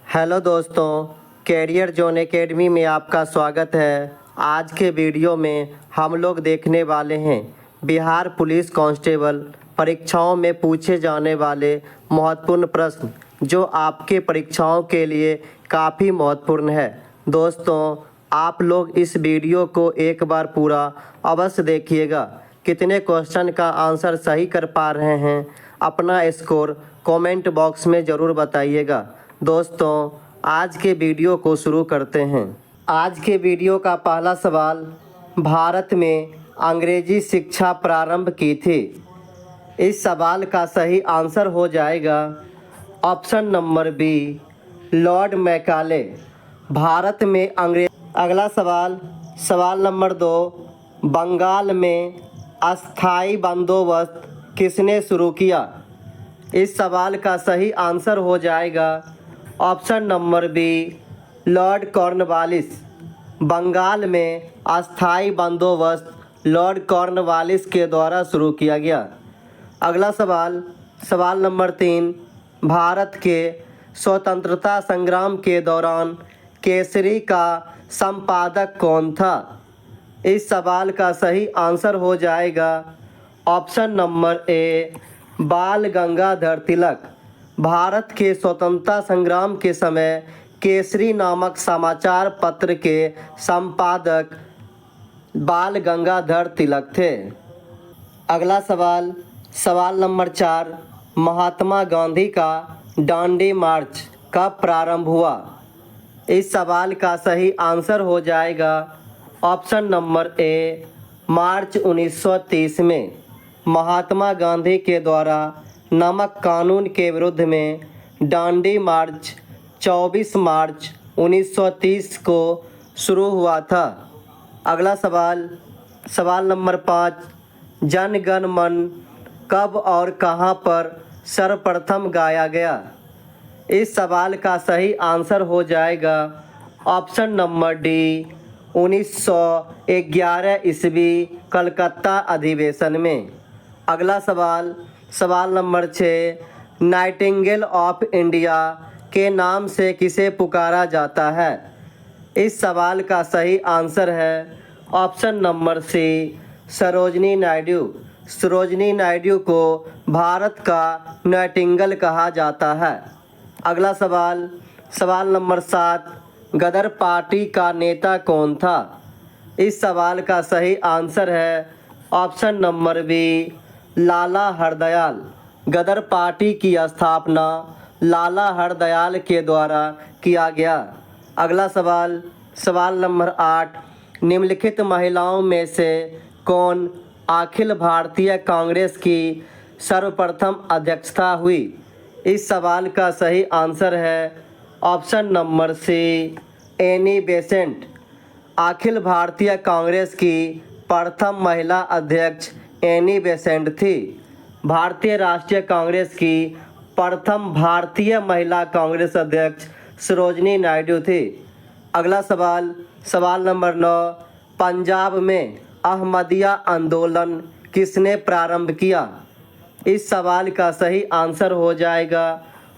Hello दोस्तों, career zone academy में आपका स्वागत है। आज के वीडियो में हम लोग देखने वाले हैं बिहार पुलिस कांस्टेबल परीक्षाओं में पूछे जाने वाले महत्वपूर्ण प्रश्न, जो आपके परीक्षाओं के लिए काफ़ी महत्वपूर्ण है। दोस्तों, आप लोग इस वीडियो को एक बार पूरा अवश्य देखिएगा। कितने क्वेश्चन का आंसर सही कर पा रहे हैं, अपना स्कोर कमेंट बॉक्स में ज़रूर बताइएगा। दोस्तों, आज के वीडियो को शुरू करते हैं। आज के वीडियो का पहला सवाल, भारत में अंग्रेजी शिक्षा प्रारंभ की थी। इस सवाल का सही आंसर हो जाएगा option number B, Lord Macaulay. Bharat में अंग्रेज। अगला सवाल, सवाल नंबर 2, बंगाल में अस्थाई बंदोबस्त किसने शुरू किया। इस सवाल का सही आंसर हो जाएगा option number B, Lord Cornwallis. Bengal में अस्थाई बंदोबस्त लॉर्ड कॉर्नवालिस के द्वारा शुरू किया गया। अगला सवाल, सवाल नंबर 3, भारत के स्वतंत्रता संग्राम के दौरान केसरी का संपादक कौन था। इस सवाल का सही आंसर हो जाएगा ऑप्शन नंबर ए, बाल गंगाधर तिलक। भारत के स्वतंत्रता संग्राम के समय केसरी नामक समाचार पत्र के संपादक बाल गंगाधर तिलक थे। अगला सवाल, सवाल नंबर 4, महात्मा गांधी का दांडी मार्च कब प्रारंभ हुआ। इस सवाल का सही आंसर हो जाएगा ऑप्शन नंबर ए, मार्च 1930 में। महात्मा गांधी के द्वारा नमक कानून के विरुद्ध में दांडी मार्च 24 मार्च 1930 को शुरू हुआ था। अगला सवाल, सवाल नंबर 5, जन गण मन कब और कहां पर सर्वप्रथम गाया गया। इस सवाल का सही आंसर हो जाएगा ऑप्शन नंबर डी, 1911 ईस्वी कलकत्ता अधिवेशन में। अगला सवाल, सवाल नंबर 6, नाइटिंगेल ऑफ इंडिया के नाम से किसे पुकारा जाता है। इस सवाल का सही आंसर है option number C, Sarojini Naidu. Sarojini Naidu को भारत का नाइटिंगेल कहा जाता है। अगला सवाल, सवाल नंबर 7, गदर पार्टी का नेता कौन था। इस सवाल का सही आंसर है ऑप्शन नंबर बी, लाला हरदयाल। गदर पार्टी की स्थापना लाला हरदयाल के द्वारा किया गया। अगला सवाल, सवाल नंबर 8, निम्नलिखित महिलाओं में से कौन अखिल भारतीय कांग्रेस की सर्वप्रथम अध्यक्षता हुई। इस सवाल का सही आंसर है option number C, Annie Besant. Akhil Bharatiya Congress की प्रथम महिला अध्यक्ष एनी बेसेंट थी। भारतीय राष्ट्रीय कांग्रेस की प्रथम भारतीय महिला कांग्रेस अध्यक्ष सरोजनी नायडू थी। अगला सवाल, सवाल नंबर 9, पंजाब में अहमदिया आंदोलन किसने प्रारंभ किया। इस सवाल का सही आंसर हो जाएगा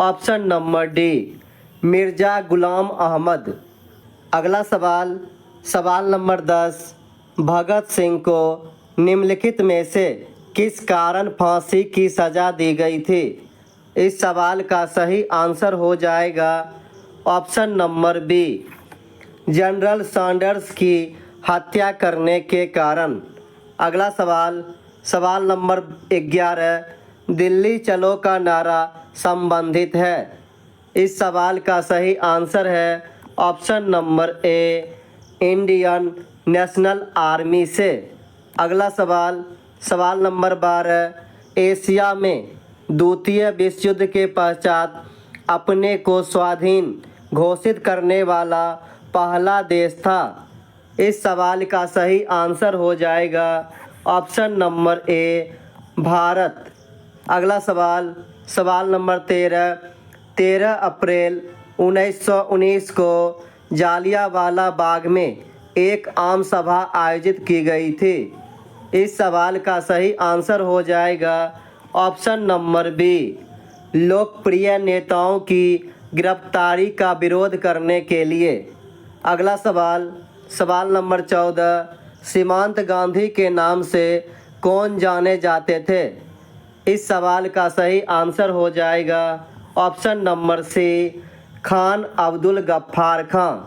option number D, Mirza Ghulam Ahmad. अगला सवाल, सवाल नंबर 10, भगत सिंह को निम्नलिखित में से किस कारण फांसी की सज़ा दी गई थी। इस सवाल का सही आंसर हो जाएगा option number B, General Saunders की हत्या करने के कारण। अगला सवाल, सवाल नंबर 11, दिल्ली चलो का नारा संबंधित है। इस सवाल का सही आंसर है option number A, Indian national army से। अगला सवाल, सवाल नंबर 12, एशिया में द्वितीय विश्व युद्ध के पश्चात अपने को स्वाधीन घोषित करने वाला पहला देश था। इस सवाल का सही आंसर हो जाएगा ऑप्शन नंबर ए, भारत। अगला सवाल, सवाल नंबर 13 अप्रैल 1919 को जालियांवाला बाग में एक आम सभा आयोजित की गई थी। इस सवाल का सही आंसर हो जाएगा ऑप्शन नंबर बी, लोकप्रिय नेताओं की गिरफ्तारी का विरोध करने के लिए। अगला सवाल, सवाल नंबर 14, सीमांत गांधी के नाम से कौन जाने जाते थे? इस सवाल का सही आंसर हो जाएगा option number C, Khan Abdul Ghaffar Khan.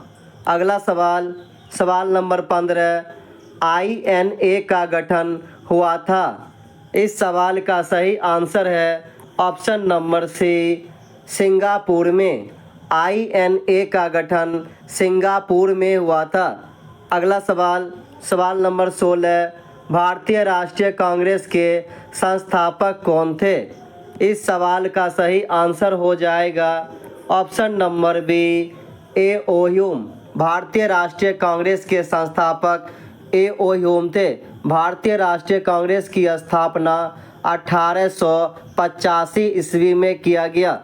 अगला सवाल, सवाल नंबर 15, INA का गठन हुआ था। इस सवाल का सही आंसर है ऑप्शन नंबर सी, सिंगापुर में। INA का गठन सिंगापुर में हुआ था। अगला सवाल, सवाल नंबर 16, भारतीय राष्ट्रीय कांग्रेस के संस्थापक कौन थे? इस सवाल का सही आंसर हो जाएगा option number B, A.O. Hume. भारतीय राष्ट्रीय कांग्रेस के संस्थापक A.O. ह्यूम थे। भारतीय राष्ट्रीय कांग्रेस की स्थापना 1885 ईस्वी में किया गया।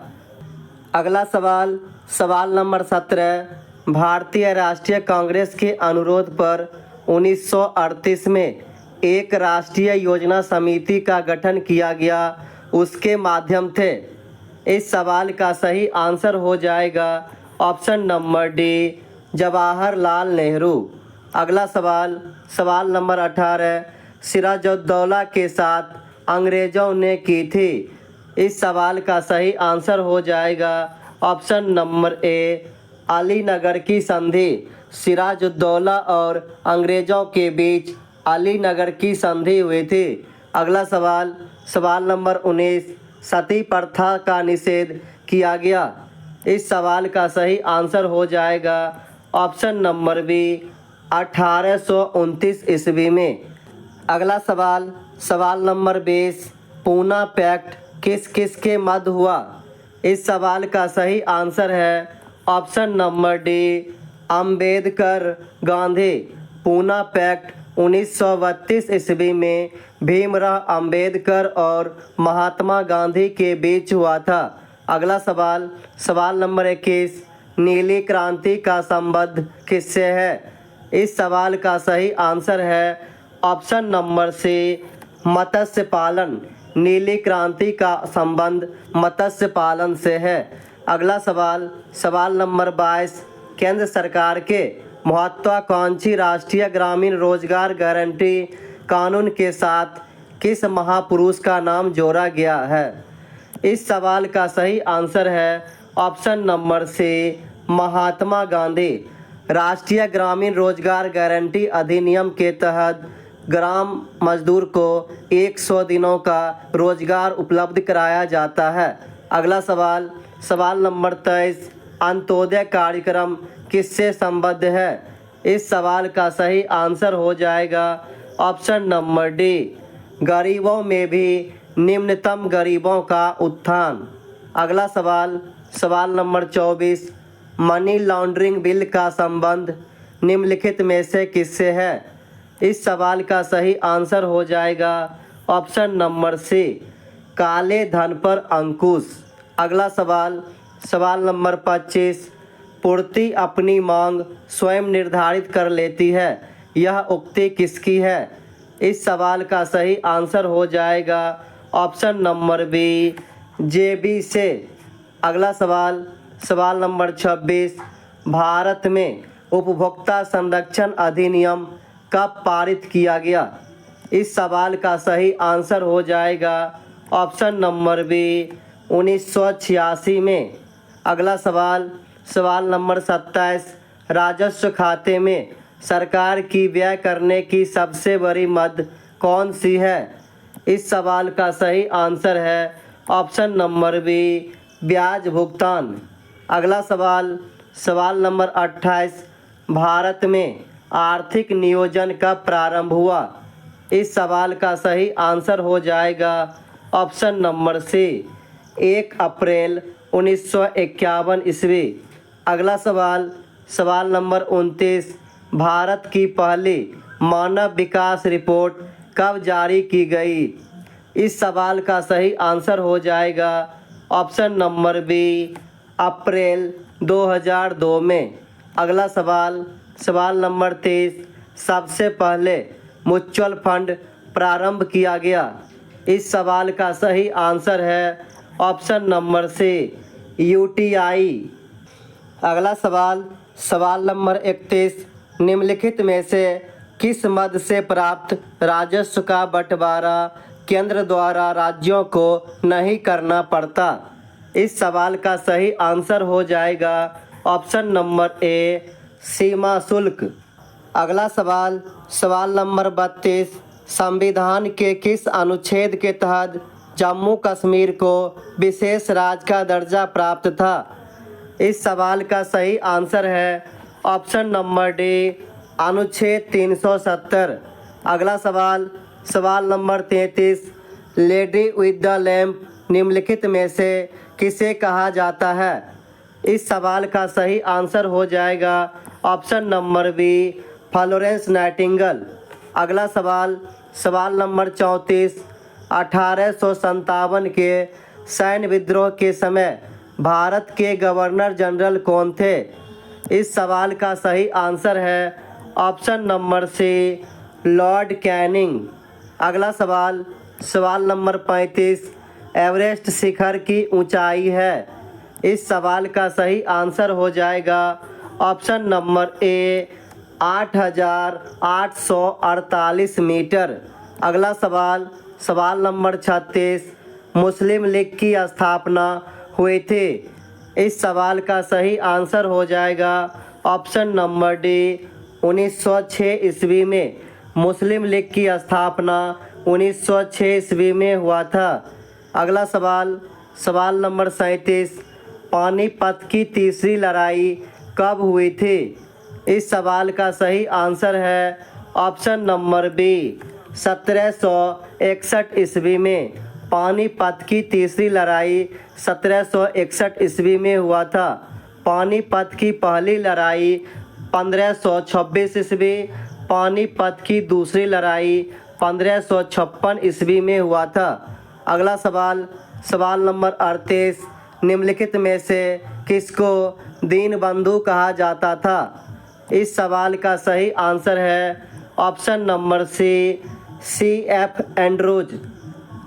अगला सवाल, सवाल नंबर 17, भारतीय राष्ट्रीय कांग्रेस के अनुरोध पर 1938 में एक राष्ट्रीय योजना समिति का गठन किया गया, उसके माध्यम थे। इस सवाल का सही आंसर हो जाएगा option number D, Jawaharlal Nehru. अगला सवाल, सवाल नंबर 18, सिराजुद्दौला के साथ अंग्रेजों ने की थी। इस सवाल का सही आंसर हो जाएगा ऑप्शन नंबर ए, अलीनगर की संधि। सिराजुद्दौला और अंग्रेजों के बीच अलीनगर की संधि हुई थी। अगला सवाल, सवाल नंबर 19, सती प्रथा का निषेध किया गया। इस सवाल का सही आंसर हो जाएगा ऑप्शन नंबर बी, 1829 ईस्वी में। अगला सवाल, सवाल नंबर 20, पूना पैक्ट किस किस के मध्य हुआ? इस सवाल का सही आंसर है option number D, Ambedkar Gandhi. Poona pact 1932 ईस्वी में भीमराव अंबेडकर और महात्मा गांधी के बीच हुआ था। अगला सवाल, सवाल नंबर 21, नीली क्रांति का संबंध किससे है? इस सवाल का सही आंसर है ऑप्शन नंबर सी, मत्स्य पालन। नीली क्रांति का संबंध मत्स्य पालन से है। अगला सवाल, सवाल नंबर 22, केंद्र सरकार के महत्वाकांक्षी राष्ट्रीय ग्रामीण रोजगार गारंटी कानून के साथ किस महापुरुष का नाम जोड़ा गया है? इस सवाल का सही आंसर है ऑप्शन नंबर सी, महात्मा गांधी। राष्ट्रीय ग्रामीण रोजगार गारंटी अधिनियम के तहत ग्राम मजदूर को 100 दिनों का रोजगार उपलब्ध कराया जाता है। अगला सवाल, सवाल नंबर 23, अंत्योदय कार्यक्रम किससे संबद्ध है? इस सवाल का सही आंसर हो जाएगा ऑप्शन नंबर डी, गरीबों में भी निम्नतम गरीबों का उत्थान। अगला सवाल, सवाल नंबर 24, मनी लॉन्ड्रिंग बिल का संबंध निम्नलिखित में से किससे है? इस सवाल का सही आंसर हो जाएगा ऑप्शन नंबर सी, काले धन पर अंकुश। अगला सवाल, सवाल नंबर 25, पूर्ति अपनी मांग स्वयं निर्धारित कर लेती है, यह उक्ति किसकी है? इस सवाल का सही आंसर हो जाएगा ऑप्शन नंबर बी, JB से। अगला सवाल, सवाल नंबर 26, भारत में उपभोक्ता संरक्षण अधिनियम कब पारित किया गया? इस सवाल का सही आंसर हो जाएगा ऑप्शन नंबर बी, 1986 में। अगला सवाल, सवाल नंबर 27, राजस्व खाते में सरकार की व्यय करने की सबसे बड़ी मद कौन सी है? इस सवाल का सही आंसर है ऑप्शन नंबर बी, ब्याज भुगतान। अगला सवाल, सवाल नंबर 28, भारत में आर्थिक नियोजन कब प्रारंभ हुआ? इस सवाल का सही आंसर हो जाएगा ऑप्शन नंबर सी, 1 अप्रैल 1951 ईस्वी। अगला सवाल, सवाल नंबर 29, भारत की पहली मानव विकास रिपोर्ट कब जारी की गई? इस सवाल का सही आंसर हो जाएगा ऑप्शन नंबर बी, अप्रैल 2002 में। अगला सवाल, सवाल नंबर 30, सबसे पहले म्यूचुअल फंड प्रारंभ किया गया। इस सवाल का सही आंसर है ऑप्शन नंबर सी, UTI। अगला सवाल सवाल नंबर 31, निम्नलिखित में से किस मद से प्राप्त राजस्व का बंटवारा केंद्र द्वारा राज्यों को नहीं करना पड़ता? इस सवाल का सही आंसर हो जाएगा ऑप्शन नंबर ए, सीमा शुल्क। अगला सवाल सवाल नंबर 32, संविधान के किस अनुच्छेद के तहत जम्मू कश्मीर को विशेष राज्य का दर्जा प्राप्त था? इस सवाल का सही आंसर है ऑप्शन नंबर डी, अनुच्छेद 370। अगला सवाल सवाल number 33, lady with the lamp निम्नलिखित में से किसे कहा जाता है? इस सवाल का सही आंसर हो जाएगा option number B, Florence Nightingale. अगला सवाल सवाल नंबर 34, 1857 के सैन्य विद्रोह के समय भारत के गवर्नर जनरल कौन थे? इस सवाल का सही आंसर है option number C, Lord Canning. अगला सवाल सवाल नंबर 35, एवरेस्ट शिखर की ऊंचाई है? इस सवाल का सही आंसर हो जाएगा ऑप्शन नंबर ए, 8,848 मीटर। अगला सवाल सवाल नंबर 36, मुस्लिम लीग की स्थापना हुई थी? इस सवाल का सही आंसर हो जाएगा ऑप्शन नंबर डी, 1906 ईस्वी में। मुस्लिम लीग की स्थापना 1906 ईस्वी में हुआ था। अगला सवाल सवाल नंबर 37, पानीपत की तीसरी लड़ाई कब हुई थी? इस सवाल का सही आंसर है ऑप्शन नंबर बी, 1761 ईस्वी में। पानीपत की तीसरी लड़ाई 1761 ईस्वी में हुआ था। पानीपत की पहली लड़ाई 1526 ईस्वी, पानीपत की दूसरी लड़ाई 1556 ईस्वी में हुआ था। अगला सवाल सवाल नंबर 38, निम्नलिखित में से किसको दीनबंधु कहा जाता था? इस सवाल का सही आंसर है ऑप्शन नंबर सी, C.F. एंड्रूज।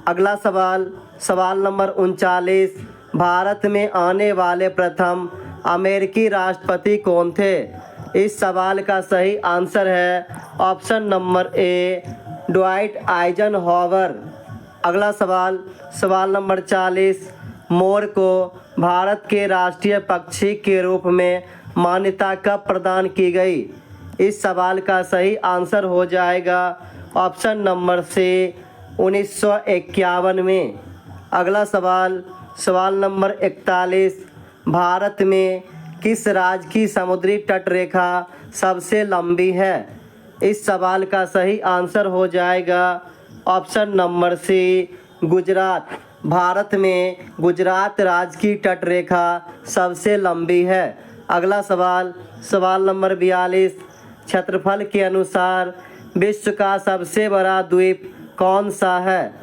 अगला सवाल सवाल नंबर 39, भारत में आने वाले प्रथम अमेरिकी राष्ट्रपति कौन थे? इस सवाल का सही आंसर है option number A, Dwight Eisenhower. अगला सवाल सवाल नंबर 40, मोर को भारत के राष्ट्रीय पक्षी के रूप में मान्यता कब प्रदान की गई? इस सवाल का सही आंसर हो जाएगा ऑप्शन नंबर सी, 1951 में। अगला सवाल सवाल नंबर 41, भारत में किस राज्य की समुद्री तट रेखा सबसे लंबी है? इस सवाल का सही आंसर हो जाएगा option number C, Gujarat. Bharat में गुजरात राज्य की तट रेखा सबसे लंबी है। अगला सवाल सवाल नंबर 42, क्षेत्रफल के अनुसार विश्व का सबसे बड़ा द्वीप कौन सा है?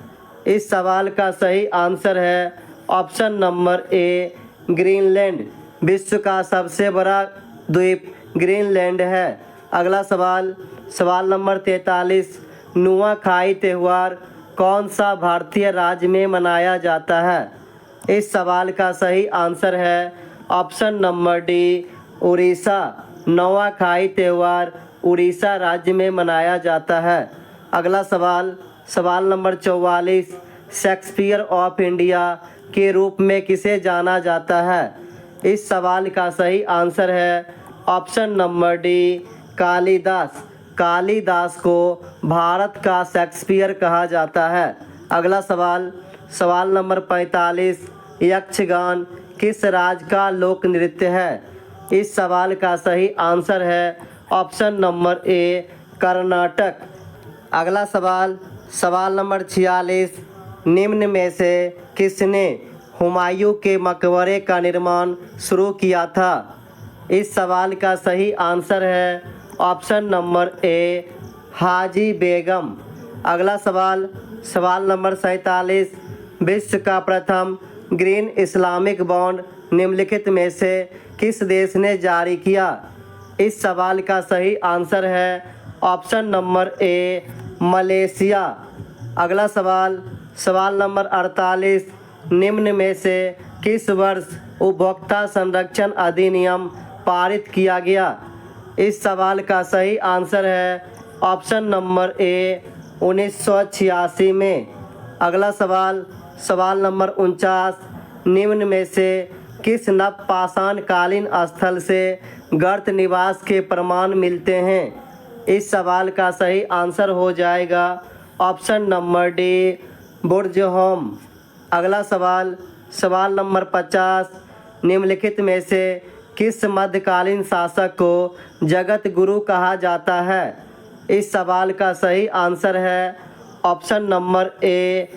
इस सवाल का सही आंसर है ऑप्शन नंबर ए, ग्रीनलैंड। विश्व का सबसे बड़ा द्वीप ग्रीनलैंड है। अगला सवाल सवाल नंबर 43, नुआखाई त्यौहार कौन सा भारतीय राज्य में मनाया जाता है? इस सवाल का सही आंसर है option number D, Orissa. Nuakhai त्यौहार उड़ीसा राज्य में मनाया जाता है। अगला सवाल सवाल नंबर 44, शेक्सपियर ऑफ इंडिया के रूप में किसे जाना जाता है? इस सवाल का सही आंसर है option number D, Kalidas. Kalidas को भारत का शेक्सपियर कहा जाता है। अगला सवाल सवाल नंबर 45, यक्षगान किस राज्य का लोक नृत्य है? इस सवाल का सही आंसर है ऑप्शन नंबर ए, कर्नाटक। अगला सवाल सवाल नंबर 46, निम्न में से किसने हुमायूं के मकबरे का निर्माण शुरू किया था? इस सवाल का सही आंसर है ऑप्शन नंबर ए, हाजी बेगम। अगला सवाल सवाल नंबर 47, विश्व का प्रथम ग्रीन इस्लामिक बॉन्ड निम्नलिखित में से किस देश ने जारी किया? इस सवाल का सही आंसर है ऑप्शन नंबर ए, मलेशिया। अगला सवाल सवाल नंबर 48, निम्न में से किस वर्ष उपभोक्ता संरक्षण अधिनियम पारित किया गया? इस सवाल का सही आंसर है ऑप्शन नंबर ए 1986 में। अगला सवाल, सवाल नंबर 49, निम्न में से किस नवपाषाणकालीन स्थल से गर्त निवास के प्रमाण मिलते हैं? इस सवाल का सही आंसर हो जाएगा ऑप्शन नंबर डी बुर्जहोम। अगला सवाल, सवाल नंबर 50, निम्नलिखित में से किस मध्यकालीन शासक को जगत गुरु कहा जाता है? इस सवाल का सही आंसर है option number A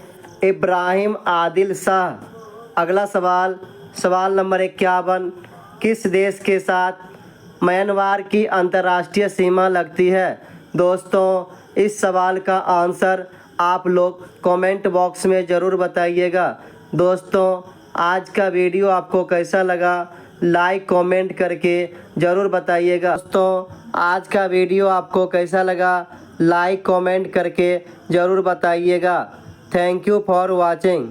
Ibrahim Adil Shah. अगला सवाल, सवाल नंबर 51, किस देश के साथ म्यांमार की अंतर्राष्ट्रीय सीमा लगती है? दोस्तों इस सवाल का आंसर आप लोग कमेंट बॉक्स में ज़रूर बताइएगा। दोस्तों आज का वीडियो आपको कैसा लगा लाइक कमेंट करके ज़रूर बताइएगा। दोस्तों आज का वीडियो आपको कैसा लगा लाइक कमेंट करके ज़रूर बताइएगा। Thank you for watching.